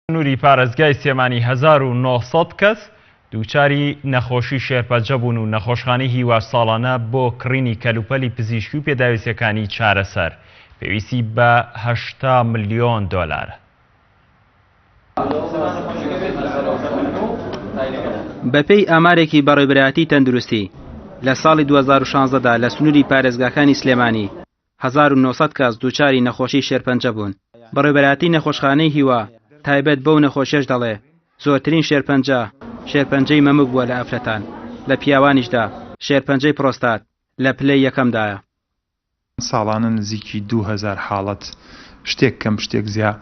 نوری پارێزگای سلێمانی 1900 کەس دووچاری نەخۆشی شێرپەنجە بوون و نەخۆشخانەی هیوا ساڵانە بۆ کڕینی کەلوپەلی پزیشکی و پێداویستیەکانی چارەسەر پێویستی بە 80 ملیۆن دۆلارە. بەپێی ئامارێکی بەڕێوەبەرایەتی تەندروستی لە ساڵی 2016دا لە سنووری پارێزگاکانی سلێمانی 1900 کەس دووچاری نەخۆشی شێرپەنجە بوون. بەڕێوەبەرایەتی نەخۆشخانەی هیوا تایبەت بەو نەخۆشیەش دەڵێ زۆرترین شێرپەنجەی مەمک بووە لە ئەفرەتان، لە پیاوانیشدا شێرپەنجەی پرۆستات لە پلەی یەکەمدایە. ساڵانە نزیکی 2000 حاڵەت شتێک کەم شتێک زیاد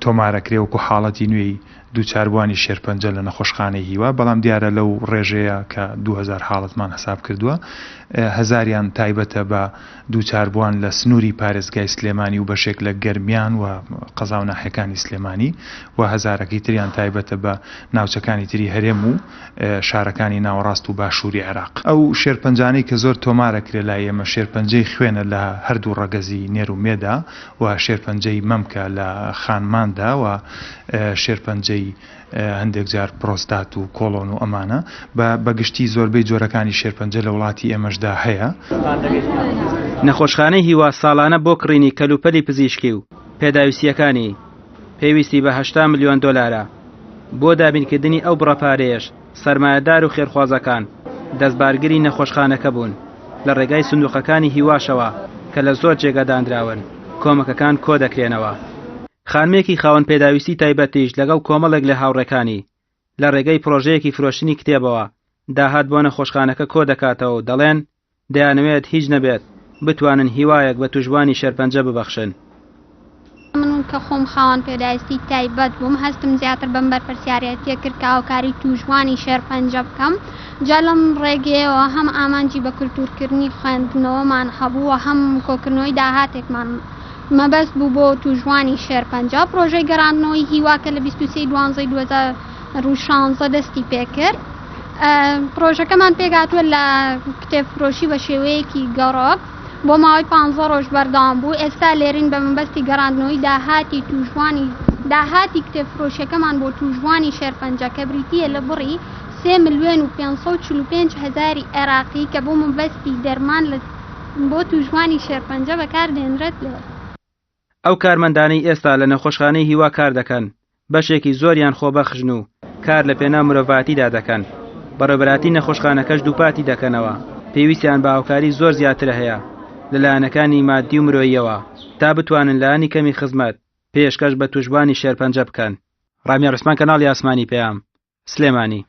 تۆمارەکرێ وەکو حاڵەتی نوێی دووچاربوانی شێرپەنجە لە نەخۆشخانەی هیوا، بەڵام دیارە لەو ڕێژەیە کە 2000 حاڵەتمان حساب کردووە، هەزاریان تایبەتە بە دووچاربوان لە سنووری پارێزگای سلێمانی و بەشێک لە گەرمیان و قەزا و ناحیەکانی سلێمانی و هەزارەکەی تریان تایبەتە بە ناوچەکانی تری هەرێم و شارەکانی ناوەڕاست و باشووری عێراق. ئەو شێرپەنجانەی کە زۆر تۆمارەکرێ لای ئێمە شێرپەنجەی خوێنە لە هەردوو ڕەگەزی نێر و مێدا و شێرپەنجەی مەمکە لە خانماندا و شێرپەنجەی هەندێک جار پرۆستات و کۆڵۆن و ئەمانە بەگشتی زۆربەی جۆرەکانی شێرپەنجە لە وڵاتی ئێمەشدا هەیە. نەخۆشخانەی هیوا ساڵانە بۆ کڕینی کەلوپەلی پزیشکی و پێداویستیەکانی پێویستی بە 80 ملیۆن دۆلارە. بۆ دابینکردنی ئەو بڕەپارەیەش سەرمایەدار و خێرخوازەکان دەستبارگری نەخۆشخانەکە بوون. لە ڕێگای سندوقەکانی هیواشەوە کە لە زۆر جێگەدانراون کۆمەکەکان کۆ دەکرێنەوە. خانمێکی خاوەن پێداویستی تایبەتیش لەگەڵ کۆمەڵێک لە هاوڕێکانی لە ڕێگەی پرۆژەیەکی فرۆشتنی کتێبەوە داهات بۆ نەخۆشخانەکە کۆ دەکاتەوە و دەڵێن دەیانەوێت هیچ نەبێت بتوانن هیوایەک بە توشبوانی شێرپەنجە ببەخشن. من کە خۆم خاوەن پێداویستی تایبەت بووم، هەستم زیاتر بەم بەرپرسیارەتیە کرد کە هاوکاری توشبوانی شێرپەنجە بکەم. جا لەم ڕێگەیەوە هەم ئامانجی بە کولتورکردنی خوێندنەوەمان هەبوو و هەم کۆکردنەوەی داهاتێکمان مەبەست بوو بۆ توشبوانی شێرپەنجە. پرۆژەی گەڕاندنەوەی هیواکە لە 23/12/2016 دەستی پێکرد. پرۆژەکەمان پێگاتووە لە کتێبفرۆشی بە شێوەیەکی گەڕۆک بۆ ماوەی 15 ڕۆژ بەردەوام بوو. ئێستا لێرین بە مەبەستی گەڕاندنەوەی داهاتی کتێبفرۆشیەکەمان بۆ توشبوانی شێرپەنجە کە بریتیە لە بڕی 3,545,000 عێراقی کە بۆ مەبەستی دەرمان بۆ توشبوانی شێرپەنجە بەکاردێنرێت لێ. ئەو کارمەندانەی ئێستا لە نەخۆشخانەی هیوا کار دەکەن بەشێکی زۆریان خۆبەخشن و کار لە پێناو مرۆڤاتیدا دەکەن. بەڕێوەبەراتی نەخۆشخانەکەش دووپاتی دەکەنەوە. پێویستیان بە هاوکاری زۆر زیاتر هەیە لەلایەنەکانی مادی و مرۆییەوە تا بتوانن لایەنی کەمی خزمەت پێشکەش بە توشبوانی شێرپەنجە بکەن. ڕامیە ڕوسمان، کەناڵی ئاسمانی پێام، سلێمانی.